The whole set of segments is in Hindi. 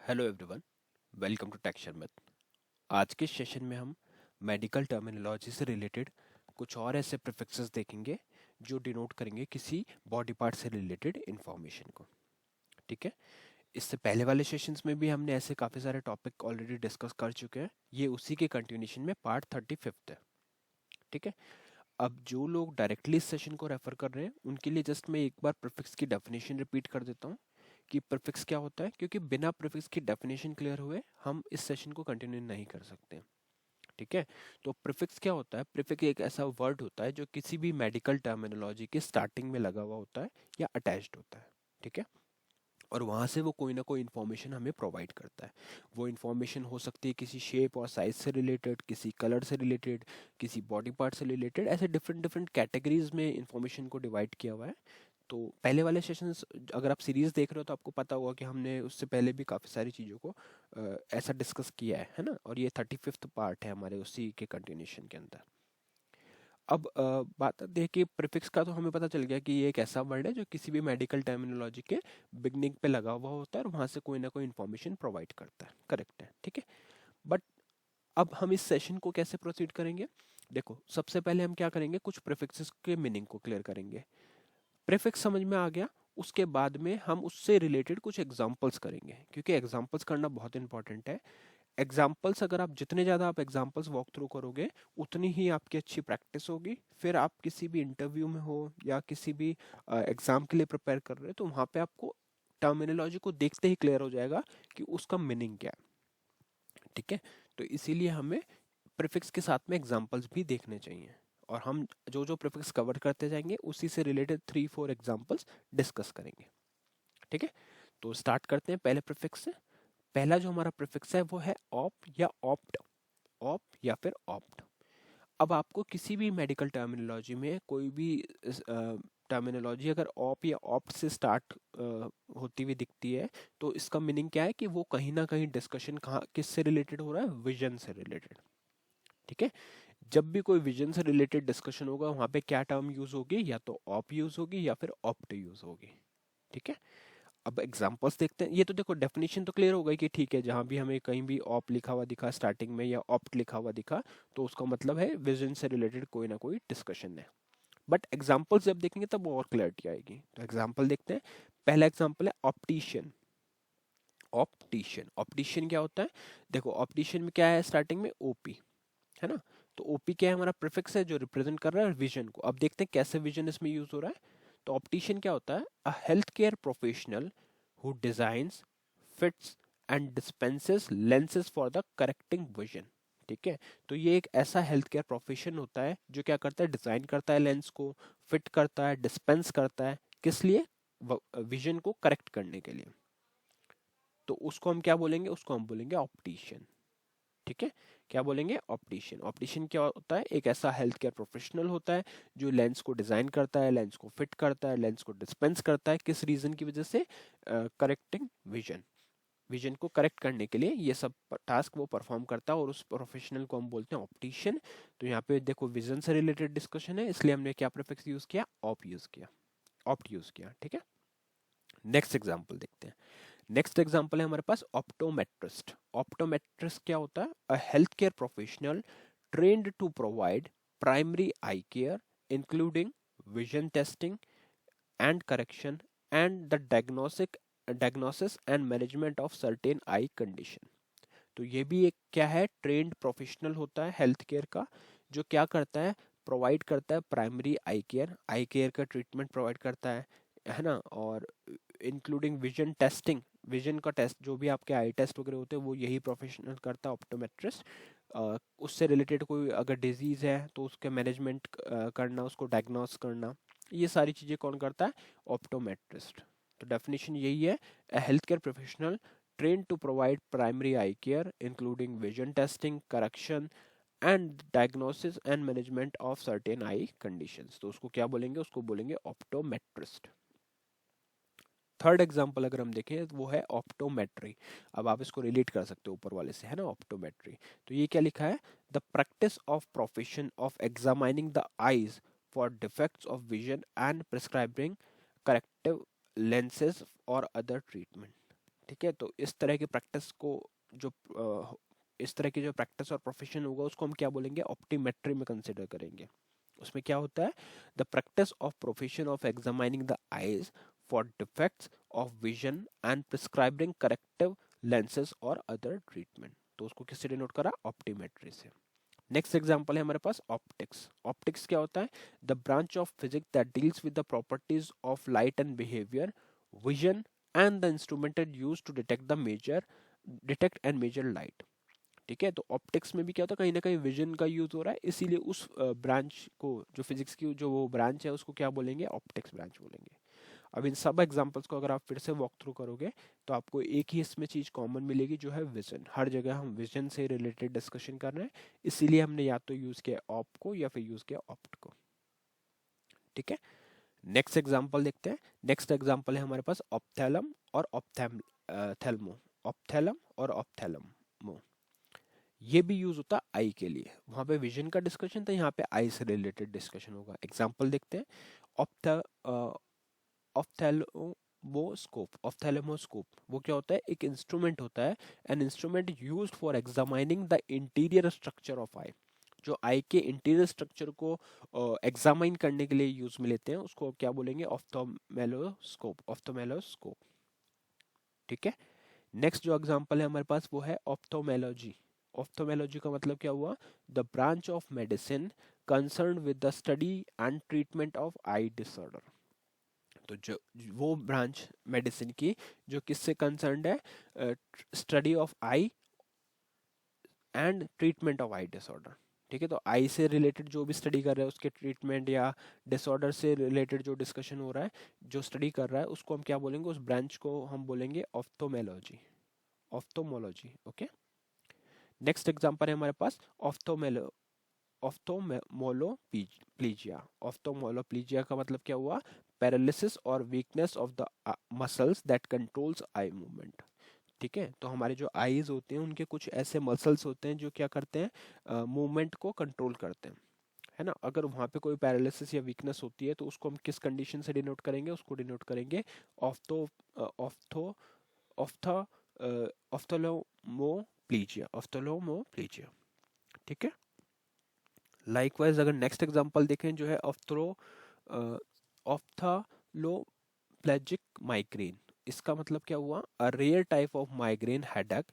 Hello everyone, welcome to texture math. आज के सेशन में हम मेडिकल टर्मिनोलॉजी से रिलेटेड कुछ और ऐसे प्रीफिक्सेस देखेंगे जो डिनोट करेंगे किसी बॉडी पार्ट से रिलेटेड इंफॉर्मेशन को। ठीक है। इससे पहले वाले सेशंस में भी हमने ऐसे काफ़ी सारे टॉपिक ऑलरेडी डिस्कस कर चुके हैं। ये उसी के कंटिन्यूशन में पार्ट 35 है। ठीक है। अब जो लोग डायरेक्टली इस सेशन को रेफर कर रहे हैं उनके लिए जस्ट मैं एक बार प्रीफिक्स की डेफिनेशन रिपीट कर देता हूँ कि प्रीफिक्स क्या होता है, क्योंकि बिना प्रीफिक्स की डेफिनेशन क्लियर हुए हम इस सेशन को कंटिन्यू नहीं कर सकते। ठीक है। तो प्रीफिक्स क्या होता है? प्रीफिक्स एक ऐसा वर्ड होता है जो किसी भी मेडिकल टर्मिनोलॉजी के स्टार्टिंग में लगा हुआ होता है या अटैच्ड होता है। ठीक है। और वहाँ से वो कोई ना कोई इन्फॉर्मेशन हमें प्रोवाइड करता है। वो इन्फॉर्मेशन हो सकती है किसी शेप और साइज से रिलेटेड, किसी कलर से रिलेटेड, किसी बॉडी पार्ट से रिलेटेड। ऐसे डिफरेंट डिफरेंट कैटेगरीज में इन्फॉर्मेशन को डिवाइड किया हुआ है। तो पहले वाले सेशंस, अगर आप सीरीज देख रहे हो तो आपको पता होगा कि हमने उससे पहले भी काफ़ी सारी चीज़ों को ऐसा डिस्कस किया है ना। और ये 35th पार्ट है हमारे उसी के कंटिन्यूशन के अंदर। अब बात आती है कि प्रीफिक्स का तो हमें पता चल गया कि ये एक ऐसा वर्ड है जो किसी भी मेडिकल टर्मिनोलॉजी के बिगनिंग पे लगा हुआ होता है और वहाँ से कोई ना कोई इन्फॉर्मेशन प्रोवाइड करता है। करेक्ट है। ठीक है। बट अब हम इस सेशन को कैसे प्रोसीड करेंगे? देखो, सबसे पहले हम क्या करेंगे, कुछ प्रीफिक्सेस के मीनिंग को क्लियर करेंगे। प्रीफिक्स समझ में आ गया, उसके बाद में हम उससे रिलेटेड कुछ एग्जांपल्स करेंगे, क्योंकि एग्जांपल्स करना बहुत इंपॉर्टेंट है। एग्जाम्पल्स, अगर आप जितने ज़्यादा आप एग्जाम्पल्स वॉक थ्रू करोगे उतनी ही आपकी अच्छी प्रैक्टिस होगी। फिर आप किसी भी इंटरव्यू में हो या किसी भी एग्जाम के लिए प्रिपेयर कर रहे हो तो वहाँ पे आपको टर्मिनोलॉजी को देखते ही क्लियर हो जाएगा कि उसका मीनिंग क्या है। ठीक है। तो इसीलिए हमें प्रीफिक्स के साथ में एग्जाम्पल्स भी देखने चाहिए। और हम जो जो प्रीफिक्स कवर करते जाएंगे उसी से रिलेटेड 3-4 एग्जाम्पल्स डिस्कस करेंगे। ठीक है। तो स्टार्ट करते हैं पहले प्रीफिक्स से। पहला जो हमारा प्रीफिक्स है वो है ऑप या ऑप्ट। ऑप या फिर ऑप्ट। अब आपको किसी भी मेडिकल टर्मिनोलॉजी में कोई भी टर्मिनोलॉजी अगर ऑप या ऑप्ट से स्टार्ट होती हुई दिखती है तो इसका मीनिंग क्या है कि वो कहीं ना कहीं डिस्कशन कहाँ किस से रिलेटेड हो रहा है? विजन से रिलेटेड। ठीक है। जब भी कोई विजन से रिलेटेड डिस्कशन होगा वहां पे क्या टर्म यूज होगी? या तो ऑप यूज होगी या फिर ऑप्ट यूज होगी। ठीक है। अब एग्जांपल्स देखते हैं। ये तो देखो, डेफिनेशन तो क्लियर हो गई कि ठीक है, जहां भी हमें कहीं भी ऑप लिखा हुआ दिखा स्टार्टिंग में या ऑप्ट लिखा हुआ दिखा तो उसका मतलब है विजन से रिलेटेड कोई ना कोई डिस्कशन है। बट एग्जांपल्स जब देखेंगे तब और क्लैरिटी आएगी। तो एग्जांपल देखते हैं। पहला एग्जांपल है ऑप्टिशियन। ऑप्टिशियन, ऑप्टिशियन क्या होता है? देखो, ऑप्टिशियन में क्या है? स्टार्टिंग में ओपी है ना। तो ओपी क्या है? हमारा प्रीफिक्स है जो रिप्रेजेंट कर रहा है विजन को। अब देखते हैं कैसे विजन इसमें यूज हो रहा है। तो ऑप्टिशियन क्या होता है? A health care professional who designs, fits and dispenses lenses for the correcting vision. ठीक है। तो ये एक ऐसा हेल्थ केयर प्रोफेशन होता है जो क्या करता है? डिजाइन करता है लेंस को, फिट करता है, डिस्पेंस करता है। किस लिए? विजन को करेक्ट करने के लिए। तो उसको हम क्या बोलेंगे? उसको हम बोलेंगे ऑप्टिशियन। ठीक है। क्या बोलेंगे? ऑप्टिशियन। ऑप्टिशियन क्या होता है? एक ऐसा हेल्थ केयर प्रोफेशनल होता है जो लेंस को डिजाइन करता है, लेंस को फिट करता है, लेंस को डिस्पेंस करता है। किस रीजन की वजह से? Correcting vision. विजन को करेक्ट करने के लिए ये सब टास्क वो परफॉर्म करता है और उस प्रोफेशनल को हम बोलते हैं ऑप्टिशियन। तो यहाँ पे देखो, विजन से रिलेटेड डिस्कशन है इसलिए हमने क्या प्रीफिक्स यूज किया? ऑप यूज किया, ऑप्ट यूज किया। ठीक है। नेक्स्ट एग्जांपल देखते हैं। नेक्स्ट एग्जांपल है हमारे पास ऑप्टोमेट्रिस्ट। ऑप्टोमेट्रिस्ट क्या होता है? A health care professional trained to provide primary eye care including vision testing and correction and the diagnosis and management of certain eye condition. तो ये भी एक क्या है? ट्रेंड प्रोफेशनल होता है हेल्थ केयर का, जो क्या करता है? प्रोवाइड करता है प्राइमरी आई केयर, आई केयर का ट्रीटमेंट प्रोवाइड करता है ना। और इंक्लूडिंग विजन टेस्टिंग, विजन का टेस्ट जो भी आपके आई टेस्ट वगैरह होते हैं वो यही प्रोफेशनल करता है, ऑप्टोमेट्रिस्ट। उससे रिलेटेड कोई अगर डिजीज है तो उसके मैनेजमेंट करना, उसको डायग्नोस करना, ये सारी चीज़ें कौन करता है? ऑप्टोमेट्रिस्ट। तो डेफिनेशन यही है, a health care professional trained to provide primary eye care including vision testing, correction and diagnosis and management of certain eye conditions। तो उसको क्या बोलेंगे? उसको बोलेंगे ऑप्टोमेट्रिस्ट। थर्ड एग्जाम्पल अगर हम देखें तो वो है ऑप्टोमेट्री। अब आप इसको रिलेट कर सकते हो ऊपर वाले से, है ना, ऑप्टोमेट्री। तो ये क्या लिखा है? The practice of profession of examining the eyes for defects of vision and prescribing corrective lenses और अदर ट्रीटमेंट। ठीक है, तो इस तरह की प्रैक्टिस को जो इस तरह की जो प्रैक्टिस और प्रोफेशन होगा उसको हम क्या बोलेंगे, ऑप्टीमेट्री में कंसिडर करेंगे। उसमें क्या होता है, the practice of profession of examining the eyes for defects of vision and prescribing corrective lenses और अदर ट्रीटमेंट। तो उसको किससे डिनोट करा, ऑप्टीमेट्री से। नेक्स्ट एग्जांपल है हमारे पास ऑप्टिक्स। ऑप्टिक्स क्या होता है, the branch of physics that deals with the properties of light and behaviour, vision and the instrumented used to detect and measure light. ठीक है, तो ऑप्टिक्स में भी क्या होता है, कहीं ना कहीं विजन का यूज हो रहा है, इसीलिए उस ब्रांच को, जो फिजिक्स की जो वो ब्रांच है उसको क्या बोलेंगे, ऑप्टिक्स ब्रांच बोलेंगे। अब इन सब एग्जांपल्स को अगर आप फिर से वॉक थ्रू करोगे तो आपको एक ही इसमें चीज कॉमन मिलेगी, जो है विजन। हर जगह हम विजन से रिलेटेड डिस्कशन कर रहे हैं, इसीलिए हमने या तो यूज किया ऑप को या फिर यूज किया ऑप्ट को। ठीक है, नेक्स्ट एग्जांपल देखते हैं। नेक्स्ट एग्जांपल है हमारे पास ऑप्थैलम और ऑप्थैल्मो। ऑप्थैलम और ऑप्थैल्मो, ये भी यूज होता है आई के लिए। वहां पे विजन का डिस्कशन था, यहाँ पे आई से रिलेटेड डिस्कशन होगा। एग्जांपल देखते हैं। ऑप्था ऑप्थैल्मोस्कोप। ऑप्थैल्मोस्कोप वो क्या होता है, एक इंस्ट्रूमेंट होता है, an instrument used for examining the interior structure of eye. जो आई के इंटीरियर स्ट्रक्चर को एग्जामाइन करने के लिए यूज में लेते हैं, उसको क्या बोलेंगे, ऑप्थोमेलोस्कोप। ऑप्थोमेलोस्कोप। ठीक है, नेक्स्ट जो एग्जांपल है हमारे पास वो है ऑप्थोमेलॉजी। ऑप्थोमेलॉजी का मतलब क्या हुआ, the branch of medicine concern with the study and treatment of I disorder. तो जो वो ब्रांच मेडिसिन की जो किससे कंसर्न्ड है, study of I and treatment of I disorder. ठीक है, तो आई से रिलेटेड जो भी स्टडी कर रहा है उसके ट्रीटमेंट या डिसऑर्डर से रिलेटेड जो डिस्कशन हो रहा है, जो स्टडी कर रहा है, उसको हम क्या बोलेंगे, उस ब्रांच को हम बोलेंगे ऑप्थोमेलॉजी। ऑप्थोमोलॉजी। ओके, नेक्स्ट एग्जांपल है हमारे पास ऑप्थोमोलोप्लीजिया। ऑप्थोमोलोप्लीजिया का मतलब क्या हुआ, पैरालिसिस और weakness of the muscles that controls eye movement. ठीक है, तो हमारे जो आईज होते हैं उनके कुछ ऐसे मसल्स होते हैं जो क्या करते हैं, मूवमेंट को कंट्रोल करते हैं, है ना। अगर वहाँ पे कोई पैरालिसिस या वीकनेस होती है तो उसको हम किस कंडीशन से डिनोट करेंगे, उसको डिनोट करेंगे ऑफ्थो ऑफ्थो ऑफ्था ऑफ्थोलोमोप्लीजिया। ऑफ्थोलोमोप्लीजिया। ठीक है, लाइकवाइज अगर नेक्स्ट एग्जांपल देखें जो है ऑफ्थालोप्लेजिक माइग्रेन। इसका मतलब क्या हुआ, a rare type of migraine headache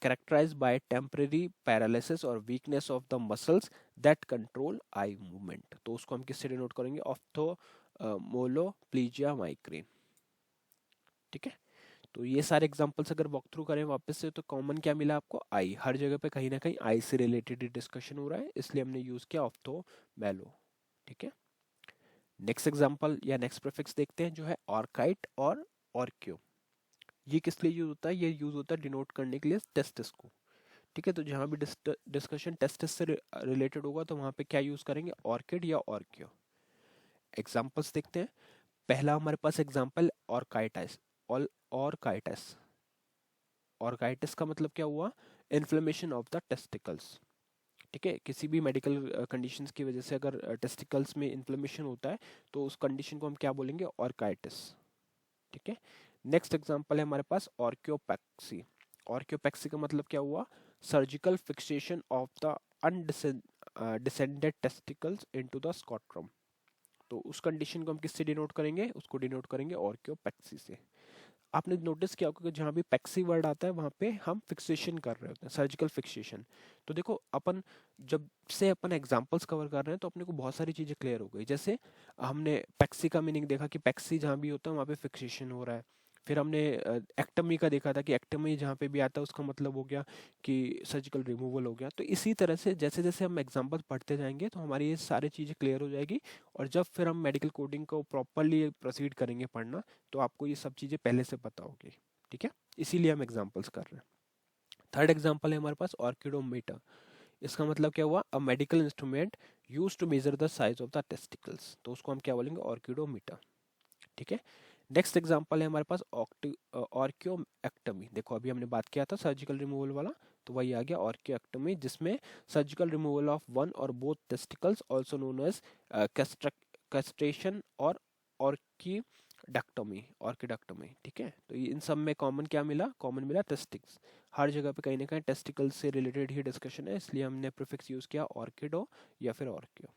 characterized by temporary paralysis or weakness of the muscles that control eye movement। तो उसको हम किससे डिनोट करेंगे, ऑफ्थोमोलोप्लीजिया माइग्रेन। ठीक है, तो ये सारे एग्जांपल्स अगर वॉक थ्रू करें वापस से तो कॉमन क्या मिला आपको, आई। हर जगह पे कहीं ना कहीं आई से रिलेटेड डिस्कशन हो रहा है, इसलिए हमने यूज किया ऑप्थोमेलो। ठीक है, नेक्स्ट एग्जांपल या नेक्स्ट प्रीफिक्स देखते हैं जो है ऑर्काइट और ऑर्क्यो। ये किस लिए यूज होता है, ये यूज होता है डिनोट करने के लिए टेस्टिस को। ठीक है, तो जहां भी डिस्कशन टेस्टिस से रिलेटेड होगा तो वहां पे क्या यूज करेंगे, ऑर्किड या ऑर्क्यो। एग्जांपल्स देखते हैं। पहला हमारे पास एग्जांपल ऑर्काइटिस। ऑर्काइटिस। ऑर्काइटिस का मतलब क्या हुआ, इन्फ्लेमेशन ऑफ द टेस्टिकल्स। ठीक है, किसी भी मेडिकल कंडीशंस की वजह से अगर टेस्टिकल्स में इन्फ्लेमेशन होता है तो उस कंडीशन को हम क्या बोलेंगे, ऑर्काइटिस। ठीक है, नेक्स्ट एग्जांपल है हमारे पास ऑर्क्योपेक्सी। ऑर्क्योपेक्सी का मतलब क्या हुआ, surgical fixation of the undescended testicles into the scrotum. तो उस कंडीशन को हम किससे डिनोट करेंगे, उसको डिनोट करेंगे ऑर्क्योपेक्सी से। आपने नोटिस किया होगा कि जहाँ भी पैक्सी वर्ड आता है वहाँ पे हम फिक्सेशन कर रहे होते हैं, सर्जिकल फिक्सेशन। तो देखो अपन जब से अपन एग्जांपल्स कवर कर रहे हैं तो अपने को बहुत सारी चीज़ें क्लियर हो गई। जैसे हमने पैक्सी का मीनिंग देखा कि पैक्सी जहाँ भी होता है वहाँ पे फिक्सेशन हो रहा है। फिर हमने एक्टमी का देखा था कि एक्टमी जहाँ पे भी आता है उसका मतलब हो गया कि सर्जिकल रिमूवल हो गया। तो इसी तरह से जैसे जैसे हम एग्जाम्पल पढ़ते जाएंगे तो हमारी ये सारी चीज़ें क्लियर हो जाएगी। और जब फिर हम मेडिकल कोडिंग को प्रॉपरली प्रोसीड करेंगे पढ़ना तो आपको ये सब चीज़ें पहले से पता होगी। ठीक है, इसीलिए हम एग्जाम्पल्स कर रहे हैं। थर्ड एग्जाम्पल है हमारे पास ऑर्किडोमीटर। इसका मतलब क्या हुआ, a medical instrument use to measure the size of the testicles. तो उसको हम क्या बोलेंगे, ऑर्किडोमीटर। ठीक है, नेक्स्ट एग्जांपल है हमारे पास ऑर्कियोएक्टमी। देखो अभी हमने बात किया था सर्जिकल रिमूवल वाला, तो वही आ गया ऑर्कियोएक्टमी, जिसमें surgical removal of one or both testicles also known as castration or orchidectomy, orchidectomy, ठीक है। तो ये इन सब में कॉमन मिला टेस्टिक्स। हर जगह पे कहीं ना कहीं टेस्टिकल से रिलेटेड ही डिस्कशन है, इसलिए हमने प्रीफिक्स यूज किया ऑर्किडो या फिर ऑर्कियो,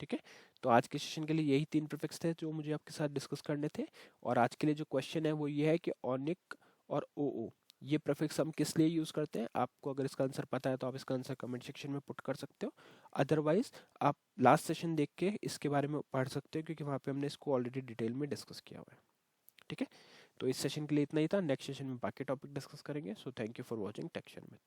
ठीक है। तो आज के सेशन के लिए यही 3 प्रीफिक्स थे जो मुझे आपके साथ डिस्कस करने थे। और आज के लिए जो क्वेश्चन है वो ये है कि ओनिक और ओ ये प्रीफिक्स हम किस लिए यूज करते हैं। आपको अगर इसका आंसर पता है तो आप इसका आंसर कमेंट सेक्शन में पुट कर सकते हो, अदरवाइज आप लास्ट सेशन देख के इसके बारे में पढ़ सकते हो, क्योंकि वहाँ पे हमने इसको ऑलरेडी डिटेल में डिस्कस किया हुआ है, ठीक है। तो इस सेशन के लिए इतना ही था, नेक्स्ट सेशन में बाकी टॉपिक डिस्कस करेंगे। So thank you for watching टेक्शन में।